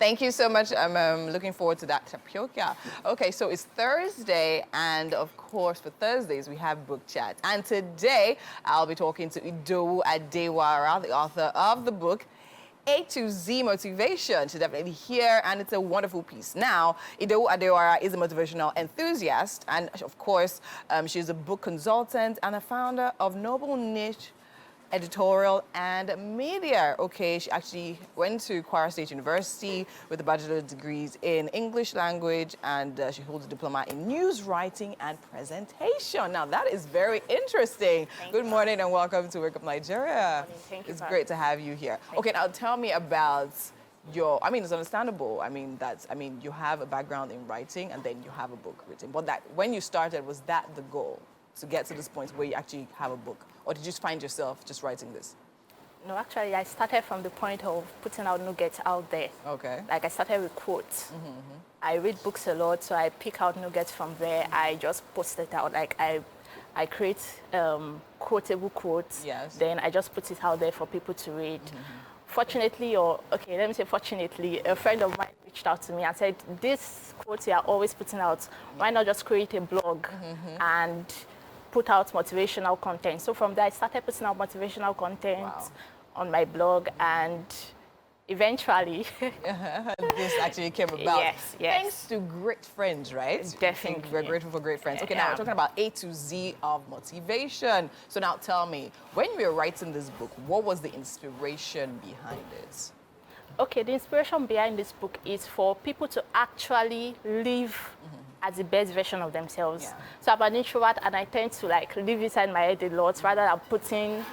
Thank you so much. I'm looking forward to that tapioca. Okay, so it's Thursday, and of course, for Thursdays, we have book chat. And today, I'll be talking to Idowu Adewara, the author of the book, A to Z Motivation. She's definitely here, and it's a wonderful piece. Now, Idowu Adewara is a motivational enthusiast, and of course, she's a book consultant and a founder of Noble Niche Editorial and Media. Okay, she actually went to Kwara State University with a bachelor's degrees in English language, and she holds a diploma in news writing and presentation. Now, that is very interesting. Good morning and welcome to Wake Up Nigeria. Thank you. It's great to have you here. Okay, now tell me about your, it's understandable. You have a background in writing and then you have a book written. But that, when you started, was that the goal? To get to this point where you actually have a book? Or did you just find yourself just writing this? No, actually, I started from the point of putting out nuggets out there. Okay. Like I started with quotes. I read books a lot, so I pick out nuggets from there. I just post it out. Like I create quotable quotes. Yes. Then I just put it out there for people to read. Fortunately, let me say fortunately, a friend of mine reached out to me and said, this quote you are always putting out, why not just create a blog and put out motivational content? So from there, I started putting out motivational content on my blog, and eventually this actually came about. Yes. Thanks to great friends, right? Definitely. We're grateful for great friends. Okay, now we're talking about A to Z of motivation. So now tell me, when you were writing this book, what was the inspiration behind it? Okay, the inspiration behind this book is for people to actually live as the best version of themselves. Yeah. So I'm an introvert, and I tend to live inside my head a lot rather than putting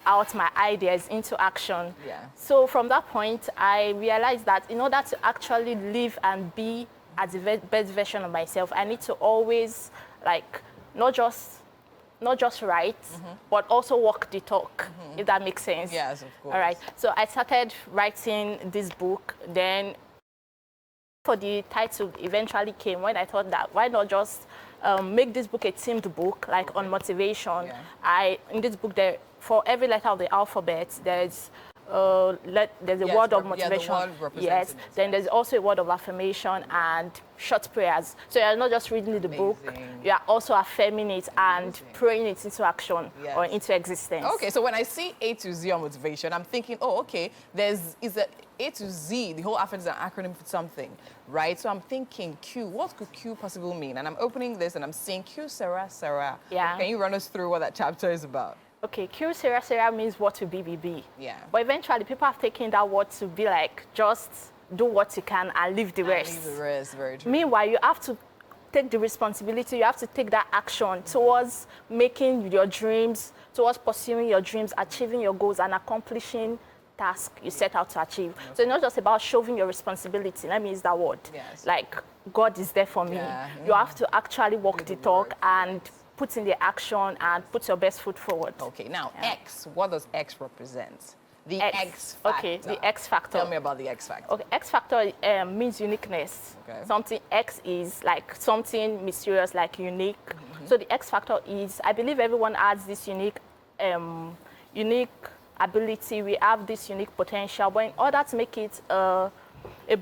out my ideas into action. Yeah. So from that point, I realized that in order to actually live and be as the best version of myself, I need to always not just write, but also walk the talk, if that makes sense. Yes, of course. All right. So I started writing this book. Then for the title eventually came when I thought that why not just make this book a themed book, on motivation. Yeah. In this book, for every letter of the alphabet, there's a word of motivation. Yeah, the word yes. Then there's also a word of affirmation and short prayers. So you're not just reading the book, you are also affirming it and praying it into action or into existence. Okay, so when I see A to Z on motivation, I'm thinking, oh, okay, is a A to Z, the whole alphabet is an acronym for something, right? So I'm thinking Q, what could Q possibly mean? And I'm opening this and I'm seeing Q, Sarah. Yeah. Can you run us through what that chapter is about? Okay, Q, Sarah means what to be. Yeah. But eventually, people have taken that word to be just do what you can and leave the rest. Leave the rest, very true. Meanwhile, you have to take the responsibility, you have to take that action towards making your dreams, towards pursuing your dreams, achieving your goals, and accomplishing tasks you set out to achieve. So it's not just about shoving your responsibility. Let me use that word. Yes. God is there for me. Yeah. You have to actually walk the talk and put in the action and put your best foot forward. Okay, now X, what does X represent? The X factor. Okay, the X factor. Tell me about the X factor. Okay, X factor means uniqueness. Okay. Something X is something mysterious, unique. So the X factor is, I believe everyone has this unique ability. We have this unique potential, but in order to make it a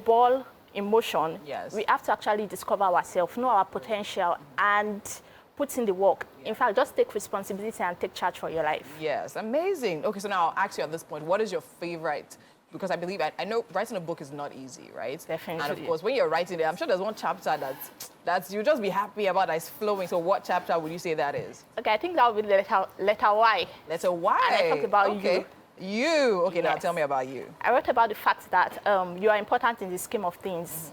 ball in motion, we have to actually discover ourselves, know our potential, and put in the work. In fact, just take responsibility and take charge for your life. Yes, amazing. Okay, so now I'll ask you at this point, what is your favorite? Because I believe, I know writing a book is not easy, right? Definitely. And of course, when you're writing it, I'm sure there's one chapter that's you just be happy about, that's flowing. So what chapter would you say that is? Okay, I think that would be letter Y. Letter Y. And I talk about you. You. Okay, now tell me about you. I wrote about the fact that you are important in the scheme of things.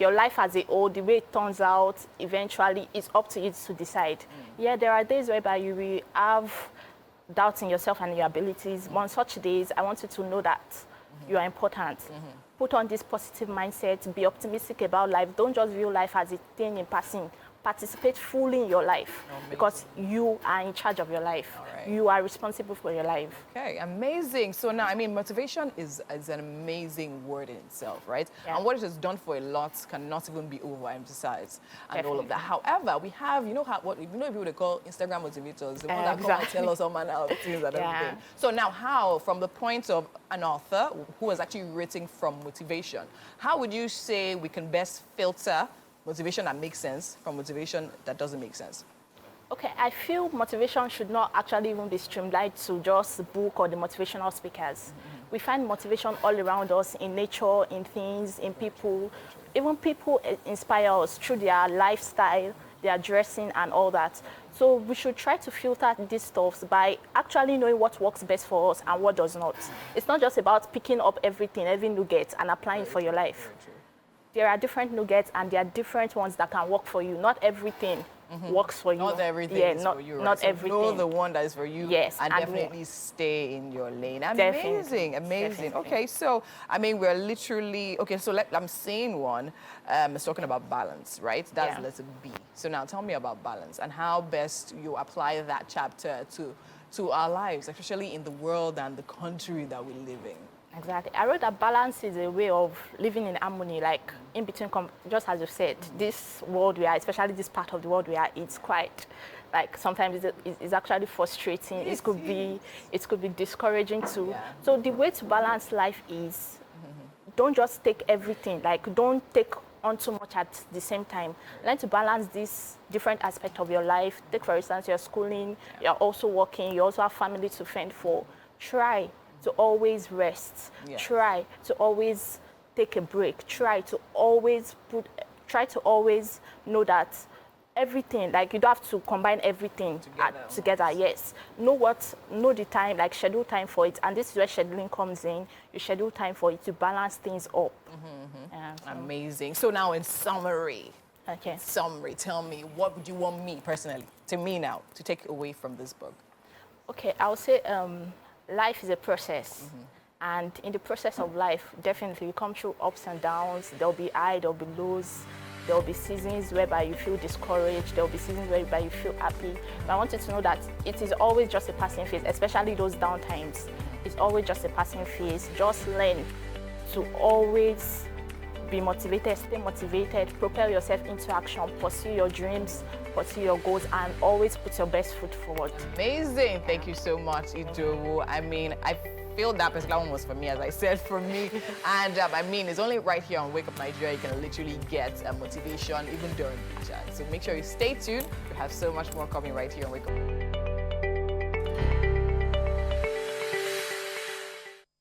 Your life as a whole, the way it turns out, eventually, it's up to you to decide. Yeah, there are days whereby you will have doubts in yourself and your abilities. But on such days, I want you to know that you are important. Put on this positive mindset, be optimistic about life. Don't just view life as a thing in passing. participate fully in your life Amazing. because you are in charge of your life. All right. You are responsible for your life. Okay, amazing. So now, I mean, motivation is an amazing word in itself, right? Yeah. And what it has done for a lot cannot even be overemphasized and all of Definitely. that. However, we have, you know people they call Instagram motivators, the ones that come and Exactly. tell us all manner of things and Yeah. everything. So now, how, from the point of an author who has actually written from motivation, how would you say we can best filter motivation that makes sense from motivation that doesn't make sense? Okay, I feel motivation should not actually even be streamlined to just the book or the motivational speakers. We find motivation all around us, in nature, in things, in people. Even people inspire us through their lifestyle, their dressing and all that. So we should try to filter these stuffs by actually knowing what works best for us and what does not. It's not just about picking up everything, every nugget and applying it for your life. There are different nuggets and there are different ones that can work for you. Not everything works for you. Not everything is for you, right? Not So everything. know the one that is for you, Yes, and and definitely stay in your lane. Definitely, Amazing, amazing. definitely. Okay, so I mean, we're literally okay. So I'm seeing one. It's talking about balance, right? That's Yeah. letter B. So now tell me about balance and how best you apply that chapter to our lives, especially in the world and the country that we live in. Exactly. I wrote that balance is a way of living in harmony, like in between, just as you said, this world we are, especially this part of the world we are, it's quite, like sometimes it's actually frustrating. It could be discouraging too. Yeah. So the way to balance life is don't just take everything, like don't take on too much at the same time. Learn to balance these different aspects of your life. Take, for instance, you're schooling, you're also working, you also have family to fend for. Try to always rest. Yes. Try to always take a break. Try to always know that everything, like you don't have to combine everything together. Yes. Know the time, like schedule time for it. And this is where scheduling comes in. You schedule time for it to balance things up. Amazing. So now, in summary, Okay. tell me, what would you want me personally, to take away from this book? Okay, I would say life is a process. And in the process of life, definitely you come through ups and downs. There'll be high, there'll be lows. There'll be seasons whereby you feel discouraged. There'll be seasons whereby you feel happy. But I want you to know that it is always just a passing phase, especially those down times. It's always just a passing phase. Just learn to always be motivated, stay motivated, propel yourself into action, pursue your dreams, pursue your goals, and always put your best foot forward. Amazing. Thank you so much, Idowu. I mean, I feel that particular one was for me, as I said, for me. And I mean, it's only right here on Wake Up Nigeria you can literally get motivation, even during the chat. So make sure you stay tuned. We have so much more coming right here on Wake Up.